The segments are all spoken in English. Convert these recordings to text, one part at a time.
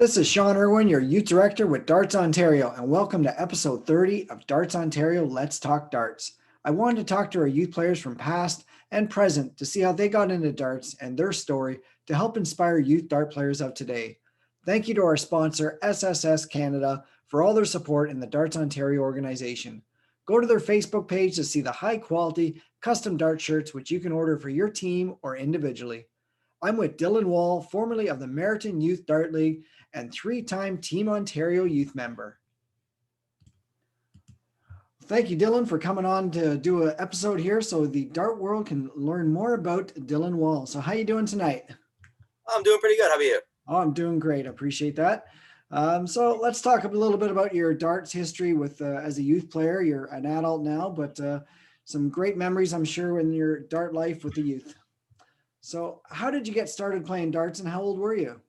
This is Shawn Irwin, your youth director with Darts Ontario, and welcome to episode 30 of Darts Ontario Let's Talk Darts. I wanted to talk to our youth players from past and present to see how they got into darts and their story to help inspire youth dart players of today. Thank you to our sponsor, SSS Canada, for all their support in the Darts Ontario organization. Go to their Facebook page to see the high quality custom dart shirts which you can order for your team or individually. I'm with Dillon Wall, formerly of the Merritton Youth Dart League and three-time Team Ontario youth member. Thank you, Dillon, for coming on to do an episode here so the dart world can learn more about Dillon Wall. So how you doing tonight? I'm doing pretty good. How about you? Oh, I'm doing great. I appreciate that. So let's talk a little bit about your darts history with as a youth player. You're an adult now, but some great memories, I'm sure, in your dart life with the youth. So how did you get started playing darts and how old were you?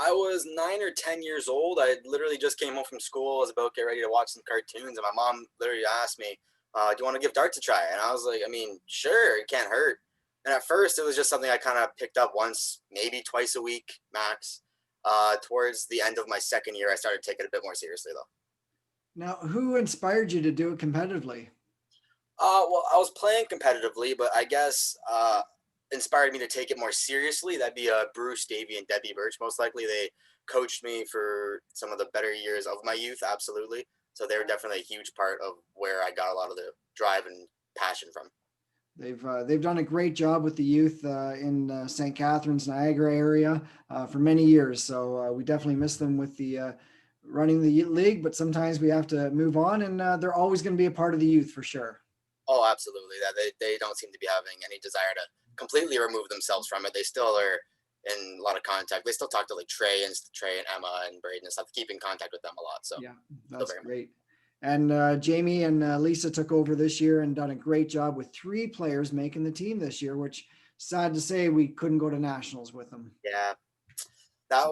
I was 9 or 10 years old. I literally just came home from school. I was about to get ready to watch some cartoons, and my mom literally asked me, "Do you want to give darts a try?" And I was like, "I mean, sure, it can't hurt." And at first, it was just something I kind of picked up once, maybe twice a week max. Towards the end of my second year, I started taking it a bit more seriously, though. Now, who inspired you to do it competitively? Well, I was playing competitively, but I guess inspired me to take it more seriously. That'd be Bruce, Davey, and Debbie Birch. Most likely, they coached me for some of the better years of my youth. Absolutely. So they were definitely a huge part of where I got a lot of the drive and passion from. They've done a great job with the youth in St. Catharines, Niagara area for many years. So we definitely miss them with the running the league. But sometimes we have to move on, and they're always going to be a part of the youth for sure. Oh, absolutely. That they don't seem to be having any desire to completely remove themselves from it. They still are in a lot of contact. They still talk to like Trey and Emma and Braden and stuff, keep in contact with them a lot. So Yeah, still that's very much. great. And Jamie and Lisa took over this year and done a great job with three players making the team this year, which sad to say we couldn't go to nationals with them. Yeah, I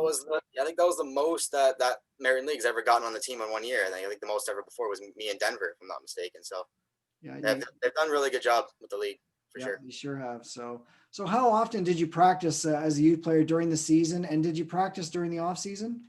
think that was the most that Merritton League's ever gotten on the team in one year. I think the most ever before was me in Denver, if I'm not mistaken. So Yeah, they've done a really good job with the league for yeah, sure. you sure have. So how often did you practice as a youth player during the season, and did you practice during the off season?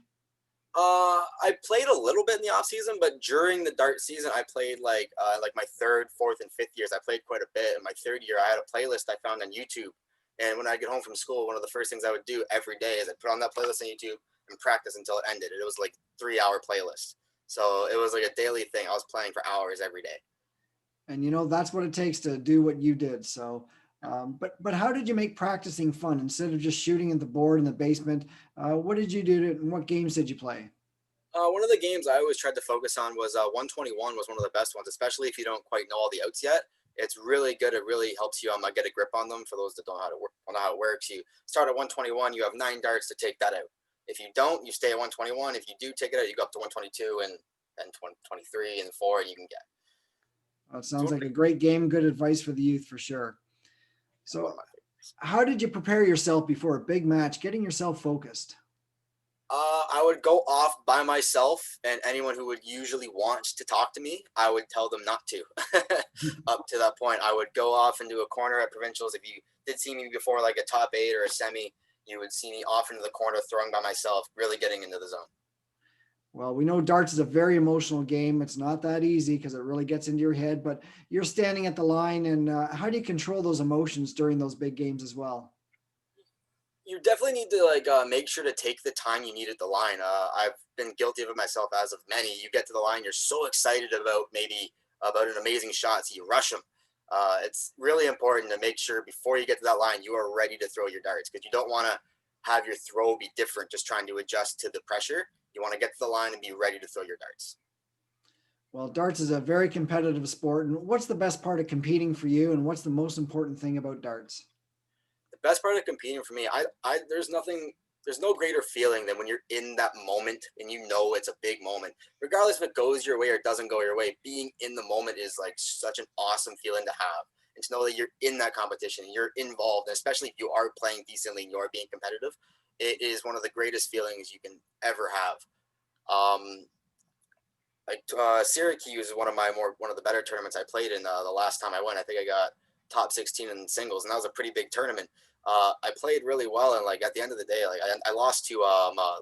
I played a little bit in the off season, but during the dart season, I played like my third, fourth, and fifth years. I played quite a bit. In my third year, I had a playlist I found on YouTube, and when I get home from school, one of the first things I would do every day is I'd put on that playlist on YouTube and practice until it ended. It was like 3 hour playlist, so it was like a daily thing. I was playing for hours every day. And that's what it takes to do what you did. So, but how did you make practicing fun instead of just shooting at the board in the basement? What did you do and what games did you play? One of the games I always tried to focus on was 121 was one of the best ones, especially if you don't quite know all the outs yet. It's really good. It really helps you get a grip on them. For those that don't know how it works, you start at 121. You have 9 darts to take that out. If you don't, you stay at 121. If you do take it out, you go up to 122 and 23 and 4, and you can get. It sounds like a great game. Good advice for the youth for sure. One of So, my favorites. how did you prepare yourself before a big match, getting yourself focused? I would go off by myself, and anyone who would usually want to talk to me, I would tell them not to. Up to that point, I would go off into a corner at provincials. If you did see me before, like a top 8 or a semi, you would see me off into the corner throwing by myself, really getting into the zone. Well, we know darts is a very emotional game. It's not that easy because it really gets into your head, but you're standing at the line. And how do you control those emotions during those big games as well? You definitely need to make sure to take the time you need at the line. I've been guilty of it myself, as of many. You get to the line, you're so excited about an amazing shot, so you rush them. It's really important to make sure before you get to that line, you are ready to throw your darts, because you don't want to have your throw be different, just trying to adjust to the pressure. You want to get to the line and be ready to throw your darts. Well, darts is a very competitive sport. And what's the best part of competing for you? And what's the most important thing about darts? The best part of competing for me, there's no greater feeling than when you're in that moment and you know it's a big moment. Regardless if it goes your way or doesn't go your way, being in the moment is like such an awesome feeling to have. And to know that you're in that competition, you're involved, and especially if you are playing decently and you are being competitive, it is one of the greatest feelings you can ever have. Um, Syracuse is one of the better tournaments I played in. The last time I went, I think I got top 16 in singles, and that was a pretty big tournament. I played really well, and like at the end of the day, like I lost to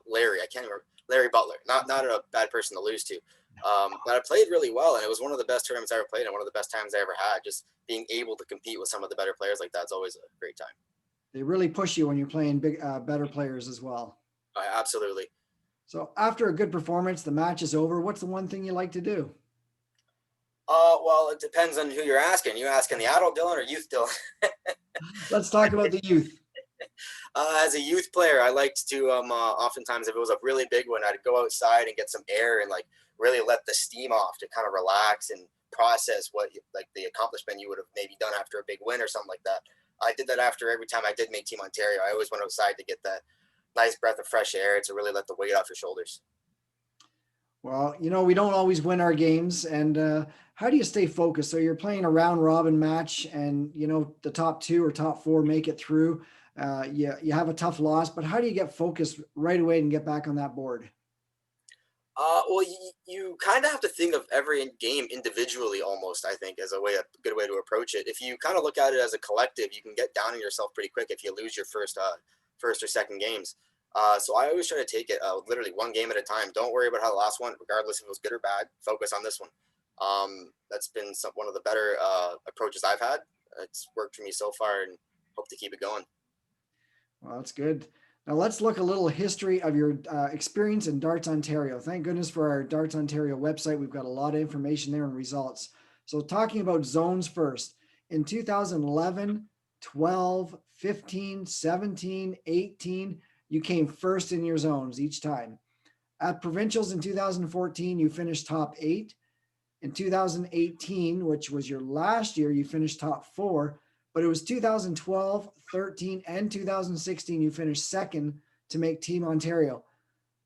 Larry. I can't remember Larry Butler. Not a bad person to lose to. But I played really well, and it was one of the best tournaments I ever played, and one of the best times I ever had. Just being able to compete with some of the better players like that's always a great time. They really push you when you're playing better players as well. Absolutely. So after a good performance, the match is over. What's the one thing you like to do? Well, it depends on who you're asking. You asking the adult Dylan or youth Dylan? Let's talk about the youth. As a youth player, I liked to oftentimes if it was a really big one, I'd go outside and get some air and like really let the steam off to kind of relax and process what like the accomplishment you would have maybe done after a big win or something like that. I did that after every time I did make Team Ontario. I always went outside to get that nice breath of fresh air to really let the weight off your shoulders. Well, we don't always win our games. And how do you stay focused? So you're playing a round robin match and, the top two or top four make it through. You have a tough loss, but how do you get focused right away and get back on that board? Well, you kind of have to think of every game individually, almost. I think, as a good way to approach it. If you kind of look at it as a collective, you can get down on yourself pretty quick if you lose your first or second games. So I always try to take it literally one game at a time. Don't worry about how the last one, regardless if it was good or bad. Focus on this one. That's been one of the better approaches I've had. It's worked for me so far, and hope to keep it going. Well, that's good. Now let's look a little history of your experience in Darts Ontario. Thank goodness for our Darts Ontario website. We've got a lot of information there and results. So talking about zones first, in 2011, 12, 15, 17, 18, you came first in your zones each time. At provincials in 2014, you finished top 8. In 2018, which was your last year, you finished top 4. But it was 2012, 13, and 2016 you finished second to make Team Ontario.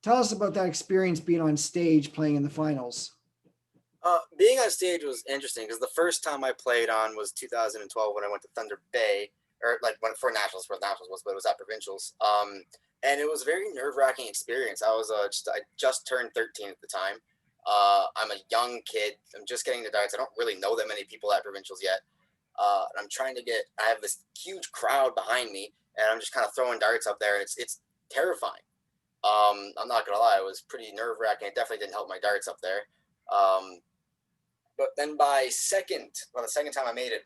Tell us about that experience being on stage playing in the finals. Being on stage was interesting because the first time I played on was 2012 when I went to Thunder Bay, or like when for nationals, but it was at provincials. And it was a very nerve wracking experience. I just turned 13 at the time. I'm a young kid. I'm just getting into darts. I don't really know that many people at provincials yet. I'm trying to I have this huge crowd behind me, and I'm just kind of throwing darts up there, and it's terrifying. I'm not gonna lie, it was pretty nerve wracking. It definitely didn't help my darts up there. But then the second time I made it,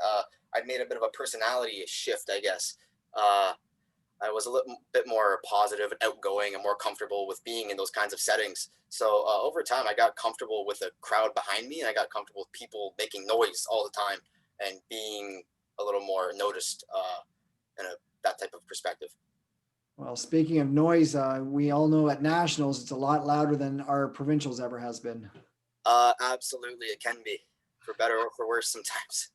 I'd made a bit of a personality shift, I guess. I was a little bit more positive and outgoing and more comfortable with being in those kinds of settings. So over time, I got comfortable with the crowd behind me, and I got comfortable with people making noise all the time and being a little more noticed in that type of perspective. Well, speaking of noise, we all know at nationals it's a lot louder than our provincials ever has been. Absolutely, it can be, for better or for worse sometimes.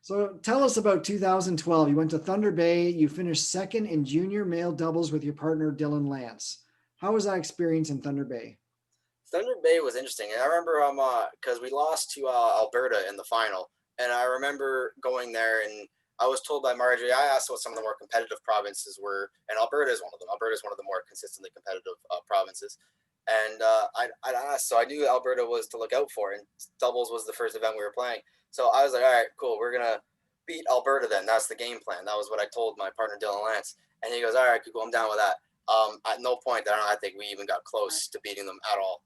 So tell us about 2012. You went to Thunder Bay. You finished second in junior male doubles with your partner, Dylan Lance. How was that experience in Thunder Bay? Thunder Bay was interesting. And I remember because we lost to Alberta in the final. And I remember going there and I was told by Marjorie, I asked what some of the more competitive provinces were, and Alberta is one of them. Alberta is one of the more consistently competitive provinces. And I'd asked, so I knew Alberta was to look out for, and doubles was the first event we were playing. So I was like, all right, cool, we're going to beat Alberta then. That's the game plan. That was what I told my partner, Dylan Lance. And he goes, all right, cool, I'm down with that. At no point I think we even got close to beating them at all.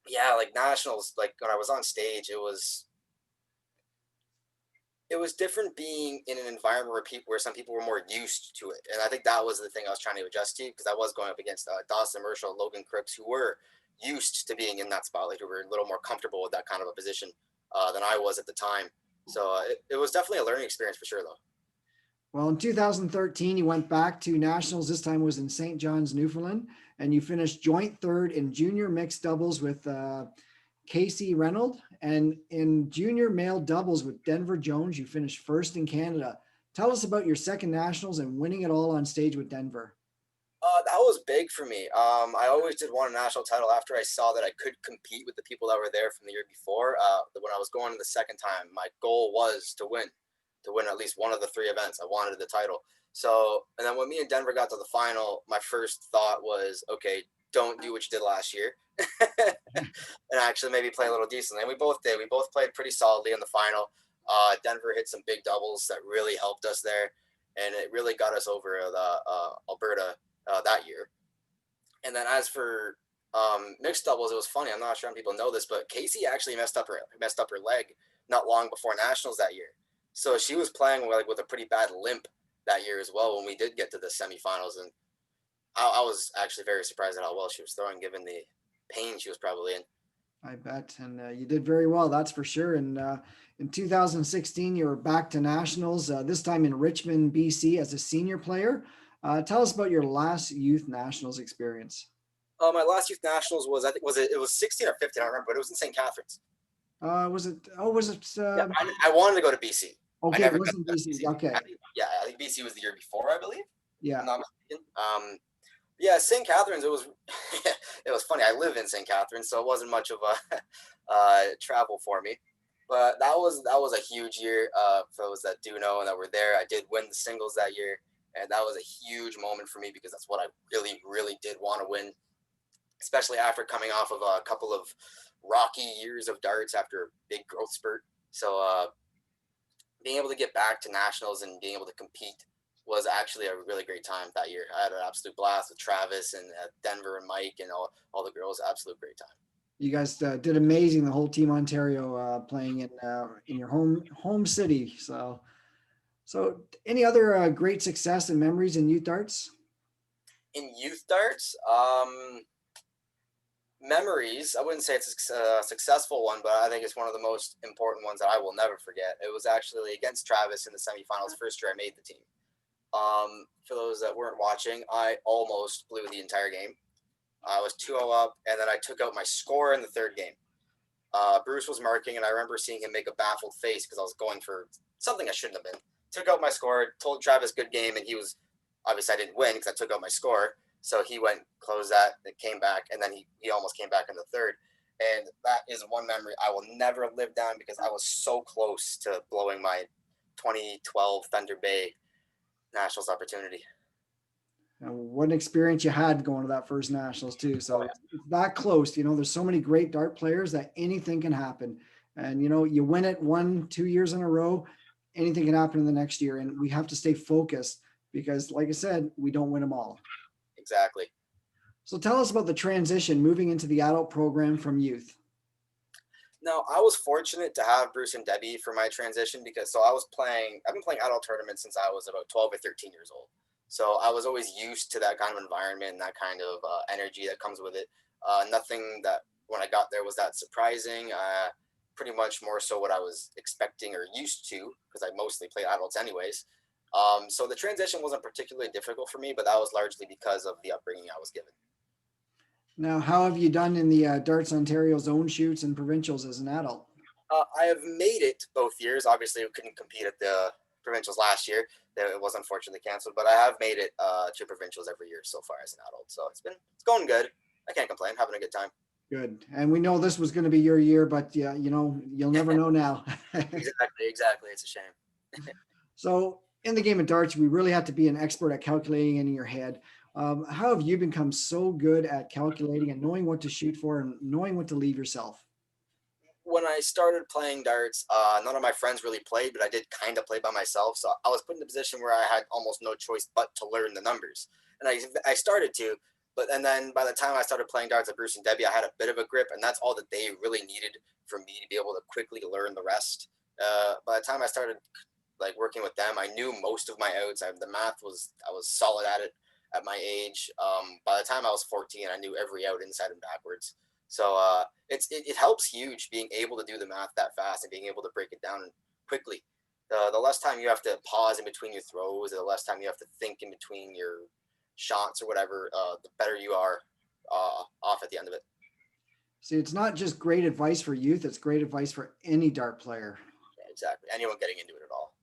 Yeah, like nationals, like when I was on stage, it was different being in an environment where some people were more used to it, and I think that was the thing I was trying to adjust to because I was going up against Dawson Mershall, Logan Crooks, who were used to being in that spotlight, who were a little more comfortable with that kind of a position than I was at the time. So it was definitely a learning experience for sure, though. Well, in 2013, you went back to nationals. This time was in St. John's, Newfoundland, and you finished joint third in junior mixed doubles with Casey Reynolds, and in junior male doubles with Denver Jones, you finished first in Canada. Tell us about your second nationals and winning it all on stage with Denver. That was big for me. I always did want a national title after I saw that I could compete with the people that were there from the year before. When I was going the second time, my goal was to win at least one of the three events. I wanted the title. So, and then when me and Denver got to the final, my first thought was, okay, don't do what you did last year and actually maybe play a little decently. And we both did. We both played pretty solidly in the final. Denver hit some big doubles that really helped us there, and it really got us over the Alberta that year. And then as for mixed doubles, it was funny. I'm not sure if people know this, but Casey actually messed up her leg not long before nationals that year. So she was playing with a pretty bad limp that year as well when we did get to the semifinals, and I was actually very surprised at how well she was throwing, given the pain she was probably in. I bet. And you did very well, that's for sure. And in 2016, you were back to nationals, this time in Richmond, BC, as a senior player. Tell us about your last youth nationals experience. My last youth nationals was, I think, it was 16 or 15, I don't remember, but it was in St. Catharines. Was it? Oh, was it? Yeah, I wanted to go to BC. I Okay, it never got wasn't to BC. BC. Okay, I think BC was the year before, I believe. yeah. I'm not mistaken. Yeah, St. Catharines. It was it was funny. I live in St. Catharines, so it wasn't much of a travel for me. But that was a huge year for those that do know and that were there. I did win the singles that year, and that was a huge moment for me because that's what I really, really did want to win, especially after coming off of a couple of rocky years of darts after a big growth spurt. So being able to get back to nationals and being able to compete was actually a really great time that year. I had an absolute blast with Travis and Denver and Mike and all the girls. Absolute great time. You guys did amazing. The whole team Ontario playing in your home city. So any other great success and memories in youth darts? In youth darts, memories. I wouldn't say it's a successful one, but I think it's one of the most important ones that I will never forget. It was actually against Travis in the semifinals. First year I made the team. For those that weren't watching, I almost blew the entire game. I was 2-0 up, and then I took out my score in the third game. Bruce was marking, and I remember seeing him make a baffled face because I was going for something I shouldn't have been. Took out my score, told Travis good game, and he was obviously I didn't win because I took out my score. So he went closed that, it came back, and then he almost came back in the third. And that is one memory I will never live down because I was so close to blowing my 2012 Thunder Bay Nationals opportunity. What an experience you had going to that first nationals too. So Oh, yeah. it's that close. There's so many great dart players that anything can happen. And you win it 1-2 years in a row, anything can happen in the next year. And we have to stay focused because, like I said, we don't win them all. Exactly. So tell us about the transition moving into the adult program from youth. No, I was fortunate to have Bruce and Debbie for my transition because I've been playing adult tournaments since I was about 12 or 13 years old. So I was always used to that kind of environment and that kind of energy that comes with it. Nothing that when I got there was that surprising. Pretty much more so what I was expecting or used to because I mostly played adults anyways. So the transition wasn't particularly difficult for me, but that was largely because of the upbringing I was given. Now, how have you done in the Darts Ontario zone shoots and provincials as an adult? I have made it both years. Obviously, we couldn't compete at the provincials last year. It was unfortunately canceled, but I have made it to provincials every year so far as an adult. So it's going good. I can't complain. Having a good time. Good. And we know this was going to be your year, but yeah, you'll never know now. Exactly. It's a shame. So in the game of darts, we really have to be an expert at calculating in your head. How have you become so good at calculating and knowing what to shoot for and knowing what to leave yourself? When I started playing darts, none of my friends really played, but I did kind of play by myself. So I was put in a position where I had almost no choice but to learn the numbers. And I started to, and then by the time I started playing darts at Bruce and Debbie, I had a bit of a grip, and that's all that they really needed for me to be able to quickly learn the rest. By the time I started working with them, I knew most of my outs. I was solid at it at my age. By the time I was 14, I knew every out inside and backwards. So it helps huge being able to do the math that fast and being able to break it down quickly. The less time you have to pause in between your throws, the less time you have to think in between your shots or whatever, the better you are off at the end of it. See, it's not just great advice for youth, it's great advice for any dart player. Yeah, exactly. Anyone getting into it at all.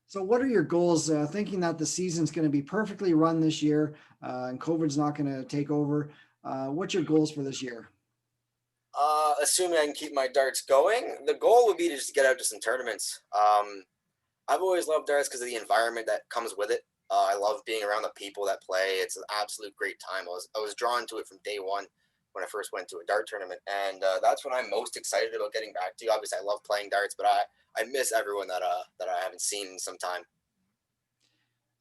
So what are your goals, thinking that the season's going to be perfectly run this year and COVID's not going to take over? What's your goals for this year? Assuming I can keep my darts going, the goal would be to just get out to some tournaments. I've always loved darts because of the environment that comes with it. I love being around the people that play. It's an absolute great time. I was drawn to it from day one. when I first went to a dart tournament, and that's when I'm most excited about getting back to. Obviously, I love playing darts, but I miss everyone that I haven't seen in some time.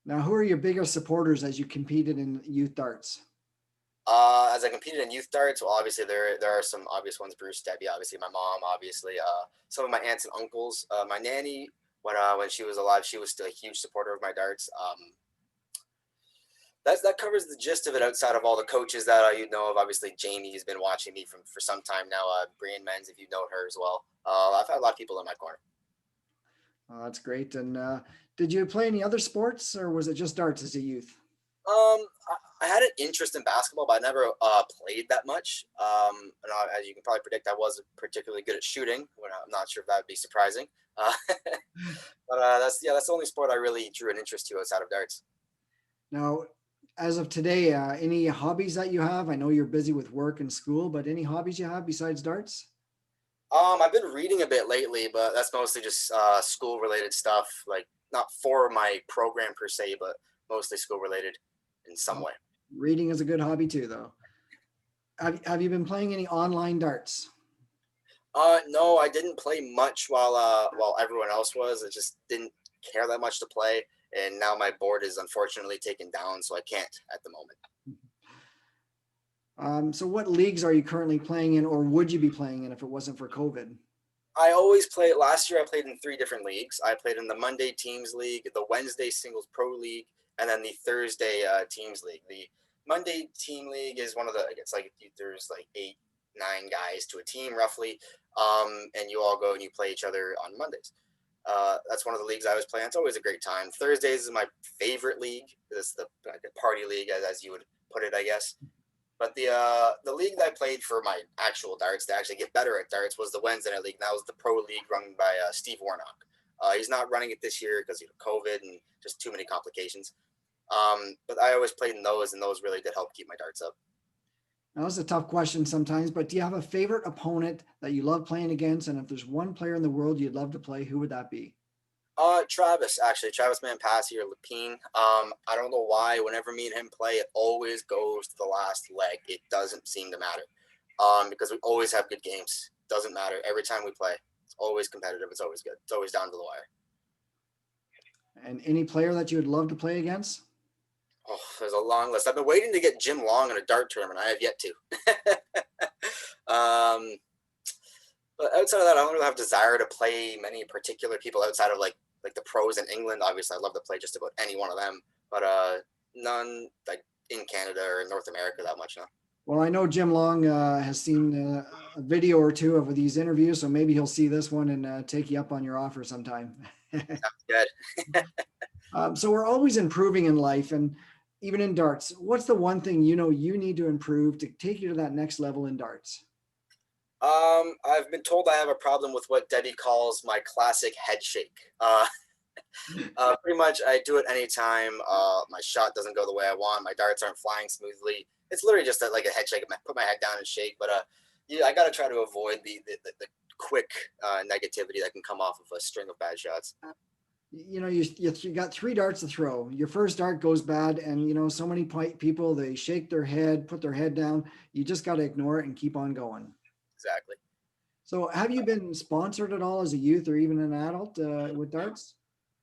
Now, who are your biggest supporters as you competed in youth darts? As I competed in youth darts, well, obviously there are some obvious ones. Bruce, Debbie, obviously my mom, obviously some of my aunts and uncles. My nanny, when she was alive, she was still a huge supporter of my darts. That covers the gist of it. Outside of all the coaches that you know of, obviously Jamie has been watching me for some time now. Brian Menz, if you know her as well. I've had a lot of people in my corner. That's great. And did you play any other sports, or was it just darts as a youth? I had an interest in basketball, but I never played that much. As you can probably predict, I wasn't particularly good at shooting. I'm not sure if that would be surprising. Uh, but that's the only sport I really drew an interest to outside of darts. Now, as of today, any hobbies that you have? I know you're busy with work and school, but any hobbies you have besides darts? I've been reading a bit lately, but that's mostly just school related stuff. Like not for my program per se, but mostly school related in some Well, way. reading is a good hobby too, though. Have you been playing any online darts? No, I didn't play much while everyone else was. I just didn't care that much to play, and now my board is unfortunately taken down, so I can't at the moment. So what leagues are you currently playing in, or would you be playing in if it wasn't for COVID? I always play. Last year, I played in three different leagues. I played in the Monday Teams League, the Wednesday Singles Pro League, and then the Thursday Teams League. The Monday Team League is one of the. It's like there's like 8, 9 guys to a team roughly, and you all go and you play each other on Mondays. That's one of the leagues I was playing. It's always a great time. Thursdays is my favorite league. This is the party league, as you would put it, I guess. But the league that I played for my actual darts to actually get better at darts was the Wednesday night league. And that was the pro league run by Steve Warnock. He's not running it this year because of COVID and just too many complications. But I always played in those, and those really did help keep my darts up. Now, that's a tough question sometimes, but do you have a favorite opponent that you love playing against? And if there's one player in the world you'd love to play, who would that be? Travis, actually, Travis Mampassi or Lapine. I don't know why. Whenever me and him play, it always goes to the last leg. It doesn't seem to matter. Because we always have good games. Doesn't matter. Every time we play, it's always competitive. It's always good. It's always down to the wire. And any player that you would love to play against? Oh, there's a long list. I've been waiting to get Jim Long in a dart tournament. I have yet to. But outside of that, I don't really have desire to play many particular people outside of like the pros in England. Obviously, I'd love to play just about any one of them, but none like in Canada or North America that much. No. Well, I know Jim Long has seen a video or two of these interviews, so maybe he'll see this one and take you up on your offer sometime. Good. So we're always improving in life, and even in darts. What's the one thing you know you need to improve to take you to that next level in darts? I've been told I have a problem with what Debbie calls my classic head shake. Pretty much, I do it anytime. My shot doesn't go the way I want. My darts aren't flying smoothly. It's literally just like a head shake. I put my head down and shake. But yeah, I got to try to avoid the quick negativity that can come off of a string of bad shots. You know, you got three darts to throw. Your first dart goes bad, and you know so many people they shake their head, put their head down. You just got to ignore it and keep on going. Exactly. So, have you been sponsored at all as a youth or even an adult with darts?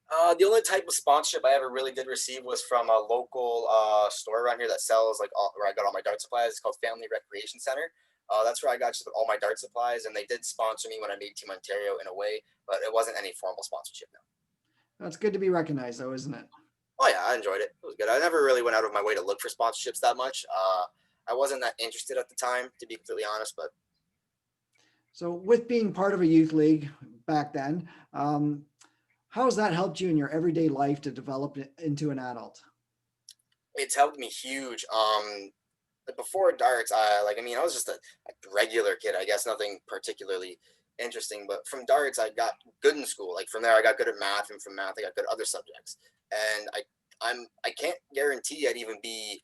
The only type of sponsorship I ever really did receive was from a local store around here that sells where I got all my dart supplies. It's called Family Recreation Center. That's where I got just all my dart supplies, and they did sponsor me when I made Team Ontario in a way, but it wasn't any formal sponsorship. No. That's good to be recognized, though, isn't it? Oh yeah, I enjoyed it. It was good. I never really went out of my way to look for sponsorships that much. I wasn't that interested at the time, to be completely honest. But So, with being part of a youth league back then, how has that helped you in your everyday life to develop into an adult? it's helped me huge. Before darts, I was just a regular kid. I guess nothing particularly interesting. But from darts, I got good in school. Like from there, I got good at math, and from math, I got good at other subjects. And I can't guarantee I'd even be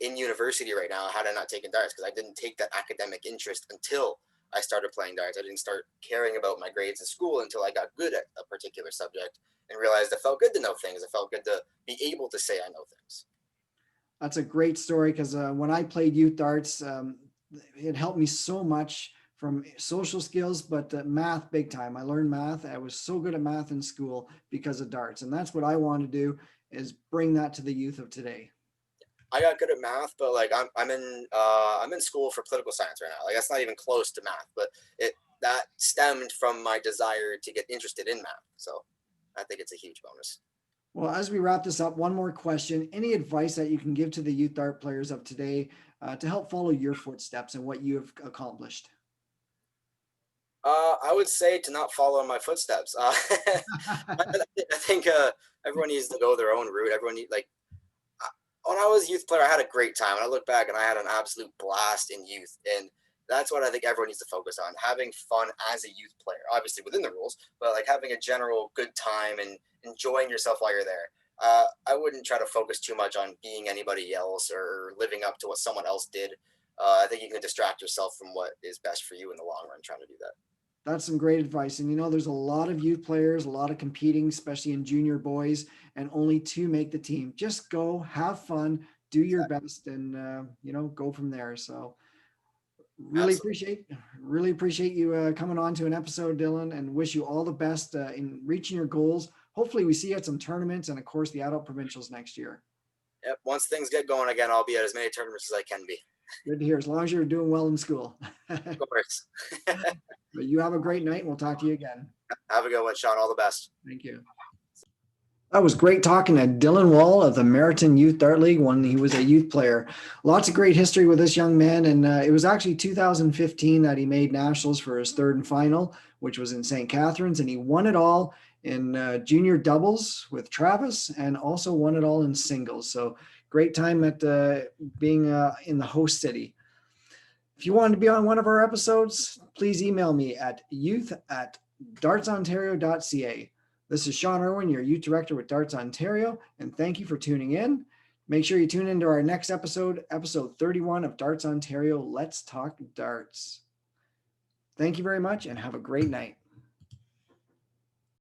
in university right now had I not taken darts because I didn't take that academic interest until I started playing darts. I didn't start caring about my grades in school until I got good at a particular subject and realized it felt good to know things. It felt good to be able to say I know things. That's a great story because when I played youth darts, it helped me so much from social skills, but math big time. I learned math. I was so good at math in school because of darts. And that's what I want to do, is bring that to the youth of today. I got good at math, but like I'm in school for political science right now. Like that's not even close to math, but that stemmed from my desire to get interested in math. So I think it's a huge bonus. Well, as we wrap this up, one more question. Any advice that you can give to the youth dart players of today to help follow your footsteps and what you have accomplished? I would say to not follow in my footsteps. I think everyone needs to go their own route. Everyone need like when I was a youth player, I had a great time. And I look back and I had an absolute blast in youth. And that's what I think everyone needs to focus on, having fun as a youth player, obviously within the rules, but like having a general good time and enjoying yourself while you're there. I wouldn't try to focus too much on being anybody else or living up to what someone else did. I think you can distract yourself from what is best for you in the long run trying to do that. That's some great advice. And there's a lot of youth players, a lot of competing, especially in junior boys, and only two make the team. Just go, have fun, do your best, and go from there. So Absolutely. really appreciate you coming on to an episode, Dillon, and wish you all the best in reaching your goals. Hopefully we see you at some tournaments and of course the adult provincials next year. Yep. Once things get going again, I'll be at as many tournaments as I can be. Good to hear, as long as you're doing well in school. Of course. But you have a great night, and we'll talk to you again. Have a good one, Shawn. All the best. Thank you. That was great talking to Dillon Wall of the Merritton Youth Dart League when he was a youth player. Lots of great history with this young man, and it was actually 2015 that he made nationals for his third and final, which was in St. Catharines, and he won it all in junior doubles with Travis, and also won it all in singles. So great time at being in the host city. If you want to be on one of our episodes, please email me at youth@dartsontario.ca. This is Shawn Irwin, your youth director with Darts Ontario, and thank you for tuning in. Make sure you tune into our next episode, episode 31 of Darts Ontario. Let's talk darts. Thank you very much and have a great night.